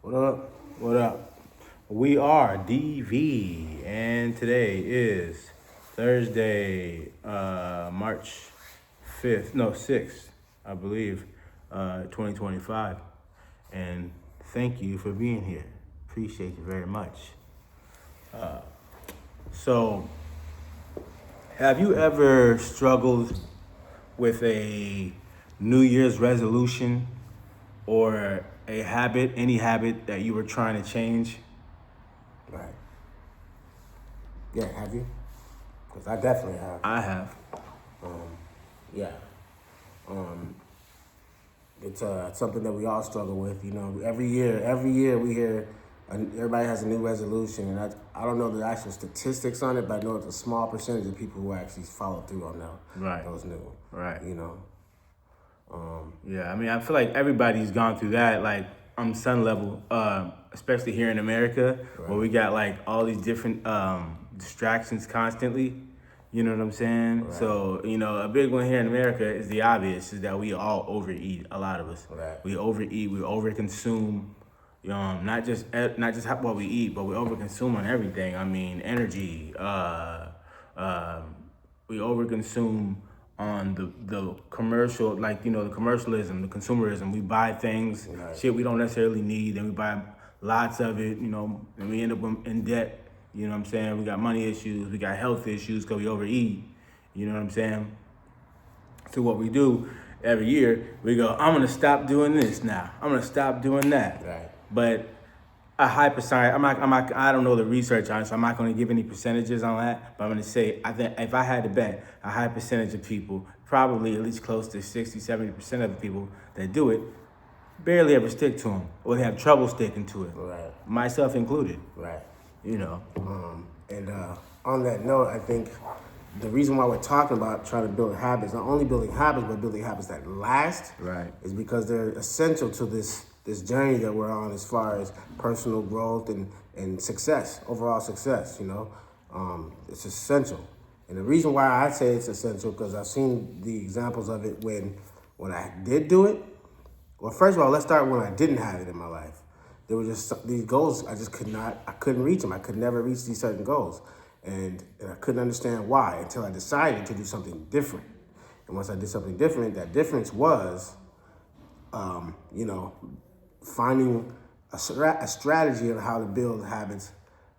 What up? What up? We are DV, and today is Thursday, March 5th, no, 6th, I believe, 2025. And thank you for being here. Appreciate you very much. So, have you ever struggled with a New Year's resolution or a habit, any habit that you were trying to change? Right. Yeah, have you? Because I definitely have. I have. Yeah. It's something that we all struggle with. You know, every year we hear everybody has a new resolution, and I don't know the actual statistics on it, but I know it's a small percentage of people who actually follow through on Right. those new. Right. You know. Yeah, I mean, I feel like everybody's gone through that, like on some level, especially here in America, where we got like all these different distractions constantly. You know what I'm saying? Right. So, a big one here in America is the obvious, is that we all overeat. A lot of us, Right. we overeat, we overconsume. Not just what we eat, but we overconsume on everything. I mean, energy. We overconsume on the commercial, like the commercialism, the consumerism. We buy things, Right. shit we don't necessarily need, and we buy lots of it, and we end up in debt. You know what I'm saying? We got money issues, we got health issues because we overeat. You know what I'm saying? So what we do every year, we go, I'm gonna stop doing this now. I'm gonna stop doing that. Right. But a high percentage, I don't know the research on it, so I'm not gonna give any percentages on that. But I'm gonna say, I think if I had to bet, a high percentage of people, probably at least close to 60, 70% of the people that do it, barely ever stick to them, or they have trouble sticking to it. Right. Myself included. Right. You know. And on that note, I think the reason why we're talking about trying to build habits, not only building habits, but building habits that last, Right. is because they're essential to this journey that we're on as far as personal growth and success, overall success, It's essential. And the reason why I say it's essential, because I've seen the examples of it when I did do it. Well, first of all, let's start when I didn't have it in my life. There were just these goals I couldn't reach them. I could never reach these certain goals. And I couldn't understand why until I decided to do something different. And once I did something different, that difference was, finding a strategy on how to build habits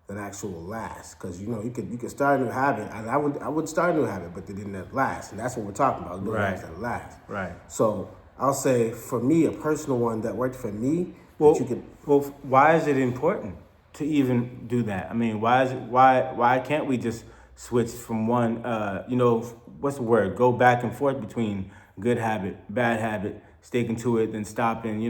that actually last. Because, you could start a new habit. And I would start a new habit, but they didn't last. And that's what we're talking about, building habits that last. Right. So I'll say, for me, a personal one that worked for me, Well, that you could. well, why is it important to even do that? I mean, why can't we just switch from one? What's the word? Go back and forth between good habit, bad habit, sticking to it, then stopping.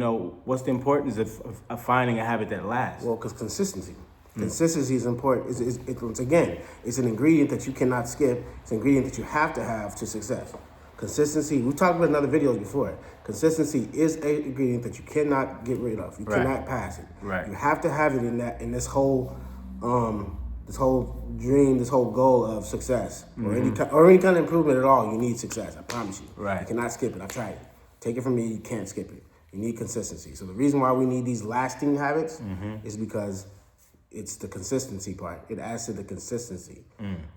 What's the importance of finding a habit that lasts? Well, because consistency. Consistency is important. It's an ingredient that you cannot skip. It's an ingredient that you have to have to success. Consistency, we've talked about in other videos before. Consistency is an ingredient that you cannot get rid of. You cannot pass it. Right. You have to have it in this whole dream, this whole goal of success, or any kind of improvement at all. You need success. I promise you. Right. You cannot skip it. I tried it. Take it from me. You can't skip it. You need consistency. So the reason why we need these lasting habits is because it's the consistency part. It adds to the consistency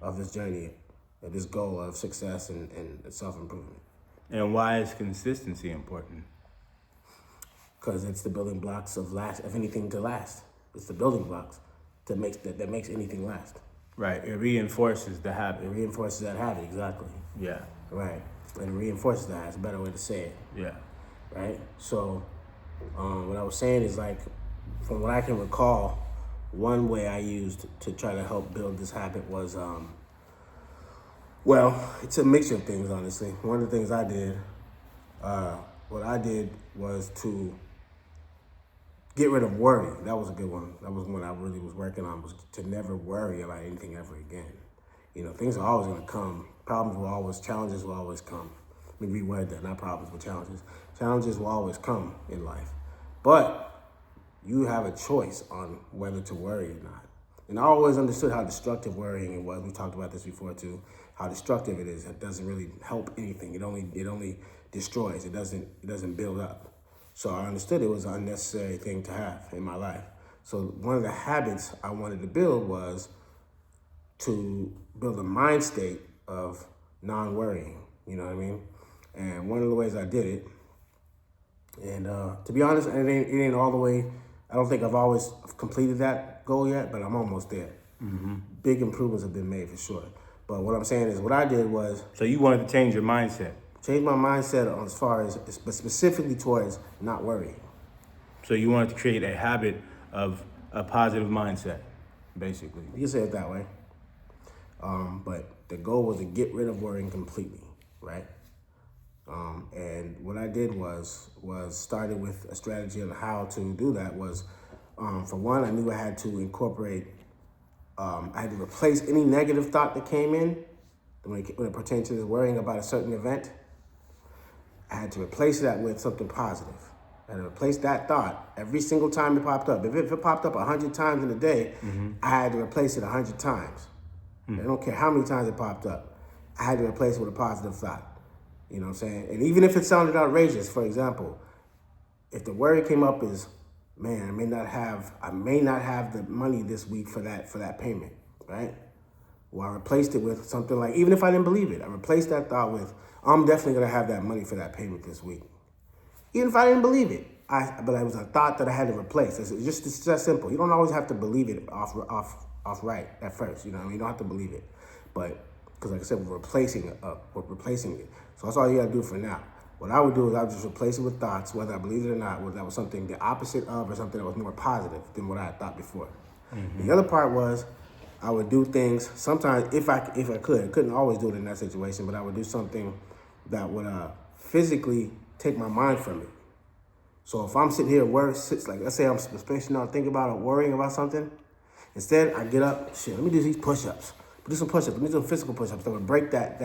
of this journey, of this goal of success and self-improvement. And why is consistency important? Because it's the building blocks of anything to last. It's the building blocks that makes anything last. Right. It reinforces the It habit. reinforces that habit, exactly. Yeah. Right. And it reinforces that. It's a better way to say it. Yeah. Right? So what I was saying is, like, from what I can recall, one way I used to try to help build this habit was, it's a mixture of things, honestly. One of the things I did, what I did was to get rid of worry. That was a good one. That was one I really was working on, was to never worry about anything ever again. Things are always going to come. Challenges will always come. Let me reword that, not problems, but challenges. Challenges will always come in life. But you have a choice on whether to worry or not. And I always understood how destructive worrying was. We talked about this before too. How destructive it is. It doesn't really help anything. It only destroys. It doesn't build up. So I understood it was an unnecessary thing to have in my life. So one of the habits I wanted to build was to build a mind state of non-worrying, you know what I mean? And one of the ways I did it, and to be honest, it ain't all the way, I don't think I've always completed that goal yet, but I'm almost there. Big improvements have been made for sure. But what I'm saying is what I did was So you wanted to change your mindset. change my mindset on as far as, but specifically towards not worrying. So you wanted to create a habit of a positive mindset, basically. You can say it that way. But the goal was to get rid of worrying completely, right? And what I did was started with a strategy on how to do that was, for one, I knew I had to incorporate, I had to replace any negative thought that came in when it pertained to worrying about a certain event. I had to replace that with something positive. I had to replace that thought every single time it popped up. If it popped up 100 times in a day, I had to replace it 100 times. I don't care how many times it popped up. I had to replace it with a positive thought. You know what I'm saying? And even if it sounded outrageous, for example, if the worry came up is, man, I may not have the money this week for that payment, right? Well, I replaced it with something like, even if I didn't believe it, I replaced that thought with, I'm definitely gonna have that money for that payment this week. Even if I didn't believe it, but it was a thought that I had to replace. It's just simple. You don't always have to believe it off right at first. You know what I mean? You don't have to believe it, but because like I said, we're replacing it. So that's all you gotta do for now. What I would do is I would just replace it with thoughts, whether I believe it or not, whether that was something the opposite of or something that was more positive than what I had thought before. The other part was I would do things sometimes if I could. I couldn't always do it in that situation, but I would do something that would physically take my mind from it. So if I'm sitting here worried, like let's say I'm spacing out, thinking about or worrying about something, instead I get up, let me do these push-ups. Do some push-ups, let me do some physical push-ups that would break that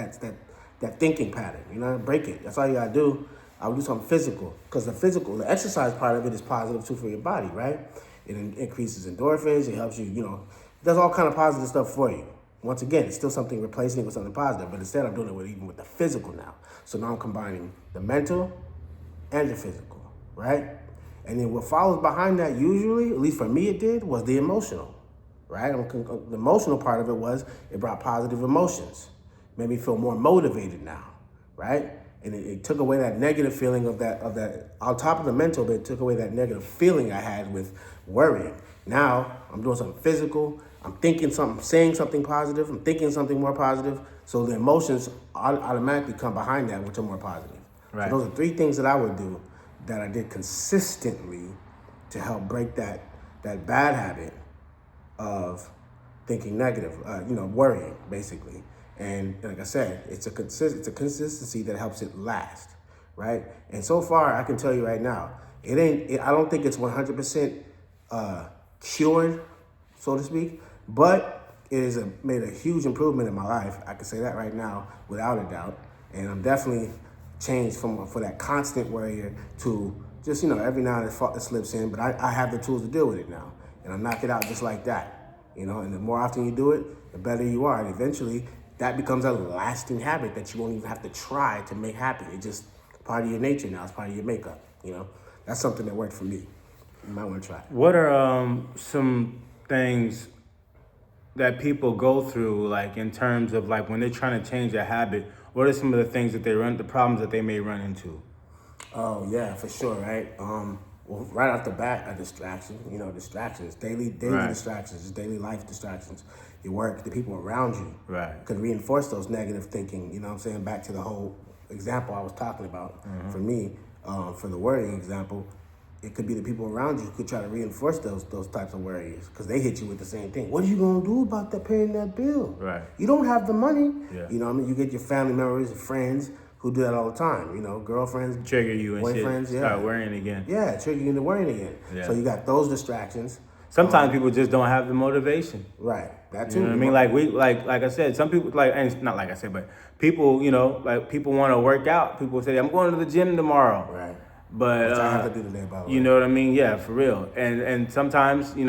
thinking pattern, you know, break it. That's all you gotta do. I would do something physical, because the exercise part of it is positive too for your body, right? It increases endorphins, it helps you, it does all kind of positive stuff for you. Once again, it's still something replacing it with something positive, but instead I'm doing it even with the physical now. So now I'm combining the mental and the physical, right? And then what follows behind that usually, at least for me it did, was the emotional, right? The emotional part of it was it brought positive emotions. Made me feel more motivated now, right? And it took away that negative feeling of that, on top of the mental, but it took away that negative feeling I had with worrying. Now I'm doing something physical, I'm thinking something, saying something positive, I'm thinking something more positive, so the emotions automatically come behind that, which are more positive. Right. So those are three things that I would do that I did consistently to help break that bad habit of thinking negative, worrying, basically. And like I said, it's a consistency that helps it last, right? And so far, I can tell you right now, I don't think it's 100% cured, so to speak, but it has made a huge improvement in my life. I can say that right now, without a doubt. And I'm definitely changed for that constant worrier to just, every now and then it slips in, but I have the tools to deal with it now. And I knock it out just like that, and the more often you do it, the better you are. And eventually, that becomes a lasting habit that you won't even have to try to make happen. It's just part of your nature now. It's part of your makeup, That's something that worked for me. You might want to try. What are some things that people go through, like in terms of like when they're trying to change a habit? What are some of the things that the problems that they may run into? Oh yeah, for sure, right? Well, right off the bat, a distraction. Distractions, daily Right. distractions, just daily life distractions. Your work, the people around you, Right. could reinforce those negative thinking. You know what I'm saying? Back to the whole example I was talking about. For me, for the worrying example, it could be the people around you who could try to reinforce those types of worries, because they hit you with the same thing. What are you gonna do about that paying that bill? Right. You don't have the money. Yeah. You get your family members and friends who do that all the time. Girlfriends, Trigger you and boyfriends, shit. Start worrying again. Yeah, trigger you into worrying again. Yeah. So you got those distractions. Sometimes people just don't have the motivation. Right. That too. You know what I mean? Like I said, some people and not like I said, but people, people want to work out. People say, I'm going to the gym tomorrow. Right. But Which I have to do today, by the way. You know what I mean? Yeah, for real. And sometimes, you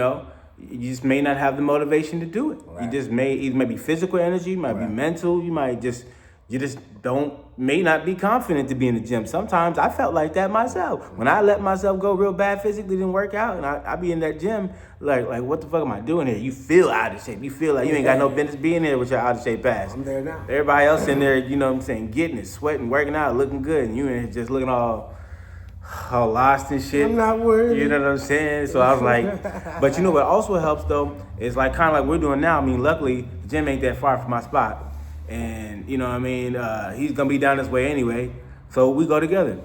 just may not have the motivation to do it. Right. You just may be physical energy, might be Right. mental, you might just You just may not be confident to be in the gym. Sometimes I felt like that myself. When I let myself go real bad physically, didn't work out, and I be in that gym, like, what the fuck am I doing here? You feel out of shape. You feel like you ain't got no business being there with your out of shape ass. I'm there now. Everybody else in there, you know what I'm saying, getting it, sweating, working out, looking good, and you in there just looking all lost and shit. I'm not worried. You know what I'm saying? So I was like, but you know what also helps though is like kind of like we're doing now. I mean, luckily the gym ain't that far from my spot, and you know what I mean. He's gonna be down this way anyway, so we go together.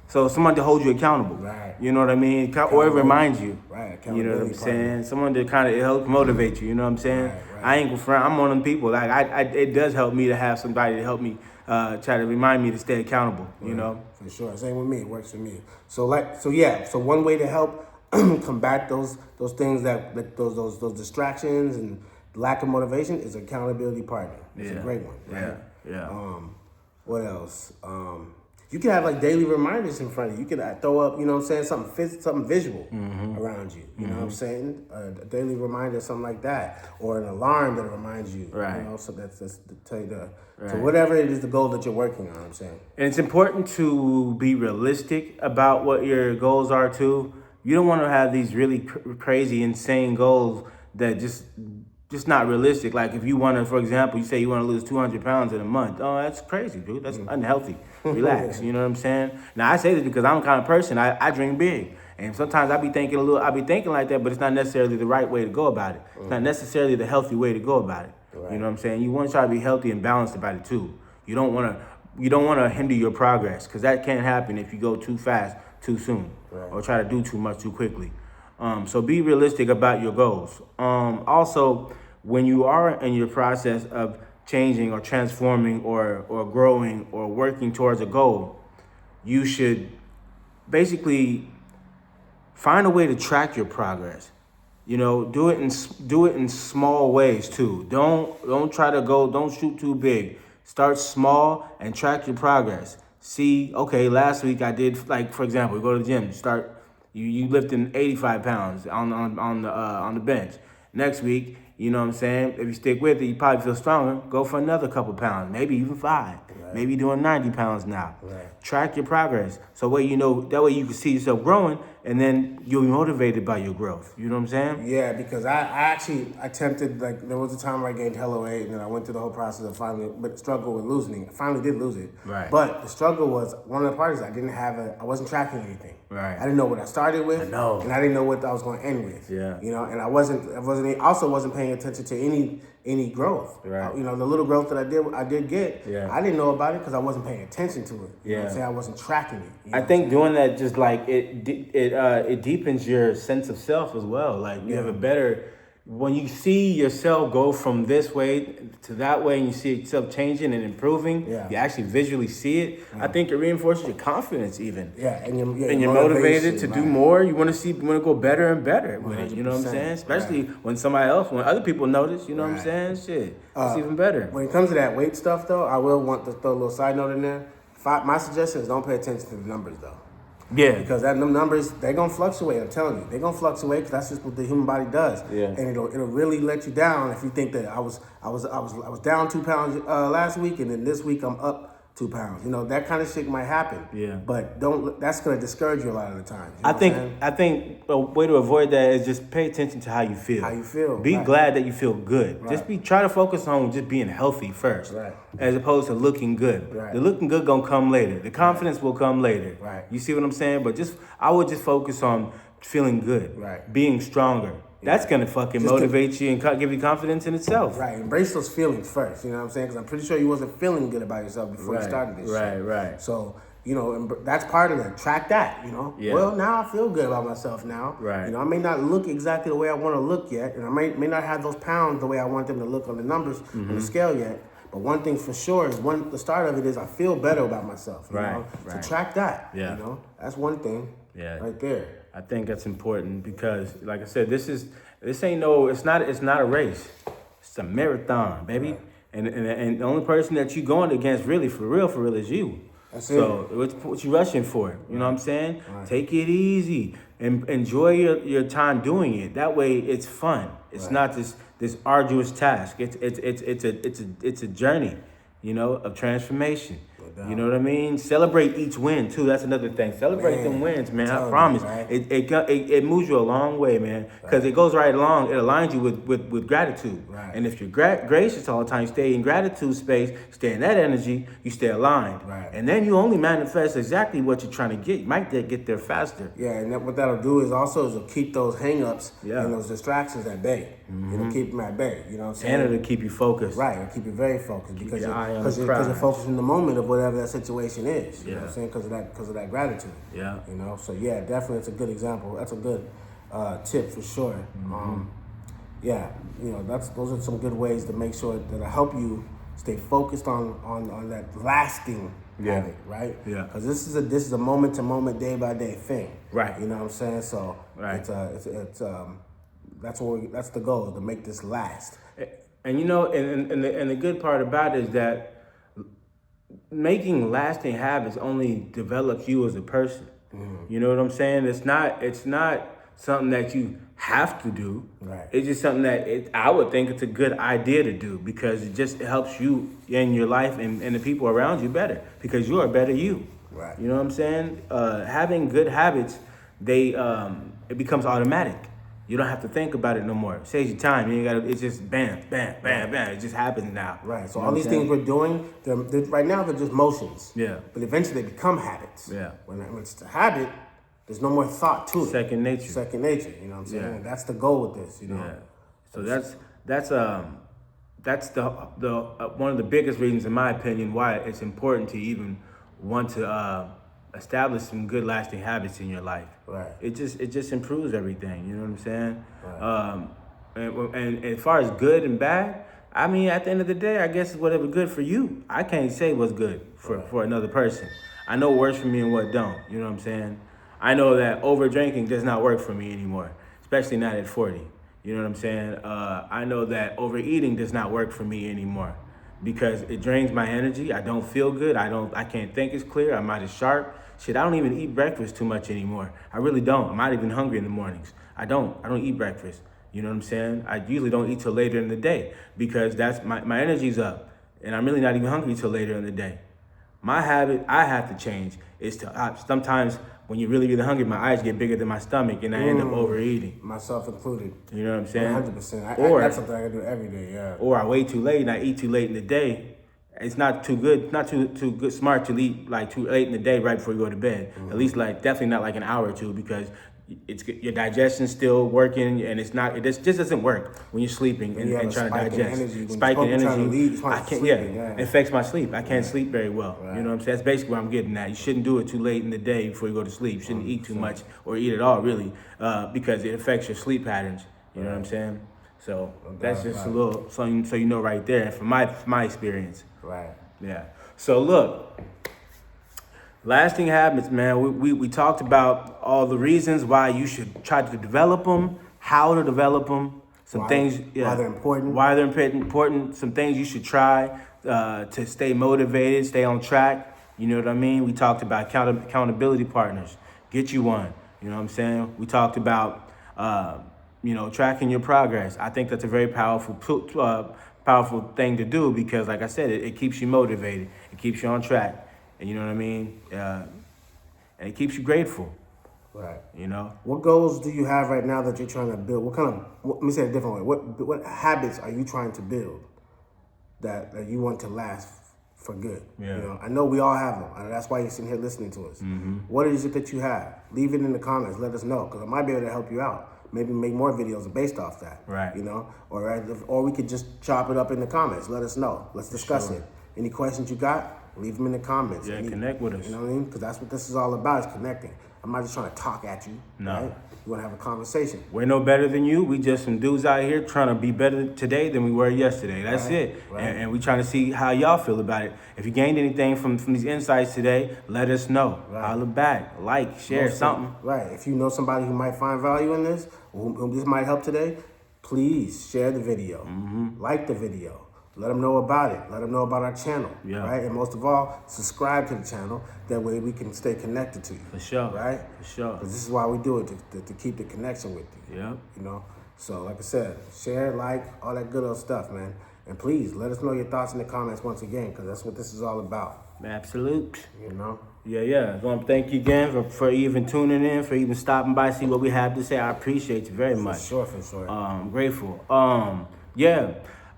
So someone to hold you accountable. Right. You know what I mean? Or it reminds you. Right. You know what I'm saying? Partner. Someone to kind of help motivate you. You know what I'm saying? Right. I ain't gonna front. I'm one of them people. Like it does help me to have somebody to help me try to remind me to stay accountable. You know. For sure. Same with me. It works for me. So one way to help combat those things those distractions and lack of motivation is accountability partner. It's a great one. Right? Yeah. What else? You can have like daily reminders in front of you. You can throw up, you know what I'm saying, something visual around you. You know what I'm saying? A daily reminder, something like that, or an alarm that reminds you. Right. You know, so that's to tell you so whatever it is, the goal that you're working on. I'm saying. And it's important to be realistic about what your goals are too. You don't want to have these really crazy, insane goals that just not realistic. Like if you want to, for example, you say you want to lose 200 pounds in a month. Oh, that's crazy, dude. That's unhealthy. Relax. You know what I'm saying? Now I say this because I'm the kind of person I dream big, and sometimes I be thinking like that, but it's not necessarily the right way to go about it. It's not necessarily the healthy way to go about it. Right. You know what I'm saying? You want to try to be healthy and balanced about it too. You don't want to hinder your progress, because that can't happen if you go too fast too soon or try to do too much too quickly. So be realistic about your goals. Also, when you are in your process of changing or transforming or growing or working towards a goal, you should basically find a way to track your progress. You know, do it in small ways too. Don't try to don't shoot too big. Start small and track your progress. See, okay, last week I did, like, for example, you go to the gym, you lifting 85 pounds on the bench. Next week, you know what I'm saying? If you stick with it, you probably feel stronger. Go for another couple pounds, maybe even 5. Right. Maybe doing 90 pounds now. Right. Track your progress. So that way you can see yourself growing, and then you'll be motivated by your growth. You know what I'm saying? Yeah, because I actually attempted, like, there was a time where I gained hella weight, and then I went through the whole process of but struggle with losing it. I finally did lose it. Right. But the struggle was, one of the parts I wasn't tracking anything. Right. I didn't know what I started with. And I didn't know what I was going to end with. Yeah. You know, and I wasn't paying attention to any growth. Right. You know, the little growth that I did get, I didn't know about it because I wasn't paying attention to it. You know what I'm saying? I wasn't tracking it. You know I think doing that just like it deepens your sense of self as well. Like you have a better, when you see yourself go from this way to that way, and you see yourself changing and improving, you actually visually see it. I think it reinforces your confidence even. Yeah, and you're motivated to do more. You want to go better and better with it. You know what I'm saying? Especially when other people notice. You know what I'm saying? Shit, it's even better. When it comes to that weight stuff, though, I will want to throw a little side note in there. My suggestion is don't pay attention to the numbers, though. Yeah. Because them numbers, they're going to fluctuate, I'm telling you. They're going to fluctuate because that's just what the human body does. Yeah. And it'll really let you down if you think that I was down 2 pounds last week, and then this week I'm up 2 pounds. You know, that kind of shit might happen. Yeah. But that's going to discourage you a lot of the time. You know I think a way to avoid that is just pay attention to how you feel. How you feel. Be glad that you feel good. Right. Try to focus on just being healthy first. Right. As opposed to looking good. Right. The looking good gonna come later. The confidence will come later. Right. You see what I'm saying? But I would just focus on feeling good. Right. Being stronger. That's going to fucking motivate you and give you confidence in itself. Right. Embrace those feelings first. You know what I'm saying? Because I'm pretty sure you wasn't feeling good about yourself before you started this shit. Right. So, you know, that's part of it. Track that, you know. Yeah. Well, now I feel good about myself now. Right. You know, I may not look exactly the way I want to look yet. And I may not have those pounds the way I want them to look on the numbers on the scale yet. But one thing for sure is the start of it is I feel better about myself. You know? So track that. Yeah. You know, that's one thing. Yeah. Right there. I think that's important because, like I said, it's not a race. It's a marathon, baby. Right. And the only person that you're going against, really, for real, is you. That's so what you rushing for? You know what I'm saying? Right. Take it easy and enjoy your time doing it. That way, it's fun. It's not this arduous task. It's a journey. of transformation. doubt. You know what I mean? Celebrate each win too. That's another thing. Celebrate them wins, man. I promise. Right? It moves you a long way, man. Because it goes right along. It aligns you with gratitude. Right. And if you're gracious all the time, you stay in gratitude space, stay in that energy, you stay aligned. Right. And then you only manifest exactly what you're trying to get. You might get there faster. Yeah, and what that'll do is also it'll keep those hang-ups Yeah. and those distractions at bay. It'll keep them at bay. You know what I'm saying? And it'll keep you focused. Right, it'll keep you very focused because your eye on because the you're prize. focused in the moment of whatever that situation is. You know what Yeah. I'm saying? Because of that gratitude. Yeah. You know, so yeah, definitely it's a good example. That's a good tip for sure. Yeah, those are some good ways to make sure that'll help you stay focused on that lasting habit, right? Yeah. Because this is a moment to moment, day by day thing. Right. You know what I'm saying? So Right. that's the goal, to make this last. And and the good part about it is that making lasting habits only develops you as a person. You know what I'm saying? It's not something that you have to do. Right. It's just something that I would think it's a good idea to do because it helps you in your life and the people around you better because you're a better you. Right. You know what I'm saying? Having good habits, it becomes automatic. You don't have to think about it no more. It saves you time. You ain't gotta. It's just bam, bam, bam, bam. It just happens now. Right. So You know all what these I'm things saying? we're doing, they're right now they're just motions. Yeah. But eventually they become habits. Yeah. When it's a habit, there's no more thought to it. Second nature. Second nature. You know what I'm saying? Yeah. And that's the goal with this. You know. Yeah. So that's the one of the biggest reasons, in my opinion, why it's important to even want to establish some good lasting habits in your life. Right. It just improves everything. You know what I'm saying? Right. And as far as good and bad, I mean, at the end of the day, I guess it's whatever good for you. I can't say what's good for another person. I know what works for me and what don't. You know what I'm saying? I know that over drinking does not work for me anymore, especially not at 40. You know what I'm saying? I know that overeating does not work for me anymore because it drains my energy. I don't feel good. I can't think as clear. I'm not as sharp. Shit, I don't even eat breakfast too much anymore. I really don't. I'm not even hungry in the mornings. I don't eat breakfast. You know what I'm saying? I usually don't eat till later in the day because that's my energy's up and I'm really not even hungry till later in the day. My habit I have to change is to sometimes when you're really, really hungry, my eyes get bigger than my stomach and I end up overeating. Myself included. You know what I'm saying? 100%. That's something I can do every day. Yeah. Or I wait too late and I eat too late in the day. It's not too good, smart to eat like too late in the day right before you go to bed. At least definitely not like an hour or two because your digestion's still working and it just doesn't work when you're sleeping and trying to digest. Spiking energy. I can't. It affects my sleep. I can't sleep very well. Right. You know what I'm saying? That's basically what I'm getting at. You shouldn't do it too late in the day before you go to sleep. You shouldn't eat too much or eat at all really because it affects your sleep patterns. You know what I'm saying? So that's just a little so you know right there from my experience. Right. Yeah. So look, lasting habits, man. We talked about all the reasons why you should try to develop them, how to develop them, why they're important. Some things you should try to stay motivated, stay on track. You know what I mean? We talked about accountability partners. Get you one. You know what I'm saying? We talked about tracking your progress. I think that's a very powerful thing to do because, like I said, it keeps you motivated. It keeps you on track. And you know what I mean? And it keeps you grateful. Right. You know? What goals do you have right now that you're trying to build? Let me say it a different way. What habits are you trying to build that you want to last for good? Yeah. You know, I know we all have them. And that's why you're sitting here listening to us. Mm-hmm. What is it that you have? Leave it in the comments. Let us know because I might be able to help you out. Maybe make more videos based off that. Right. You know, or we could just chop it up in the comments. Let us know. Let's discuss it. Any questions you got, leave them in the comments. Yeah, connect with us. You know what I mean? Because that's what this is all about, is connecting. I'm not just trying to talk at you. No. Right? You want to have a conversation. We're no better than you. We just some dudes out here trying to be better today than we were yesterday. That's it. Right. And we trying to see how y'all feel about it. If you gained anything from these insights today, let us know. Right. Holla back, like, share something. Right. If you know somebody who might find value in this, whom this might help today, please share the video. Mm-hmm. Like the video. Let them know about it. Let them know about our channel. Yeah. Right? And most of all, subscribe to the channel. That way we can stay connected to you. For sure. Right? For sure. Because this is why we do it, to keep the connection with you. Yeah. You know? So, like I said, share, like, all that good old stuff, man. And please let us know your thoughts in the comments once again, because that's what this is all about. Absolute. You know? Yeah. I want to thank you again for even tuning in, for even stopping by, see what we have to say. I appreciate you very much. For sure. I'm grateful. Yeah,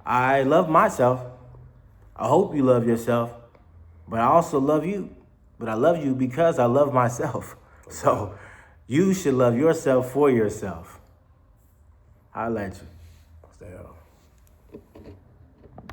I love myself. I hope you love yourself, but I also love you. But I love you because I love myself. So you should love yourself for yourself. I'll let you. Stay up.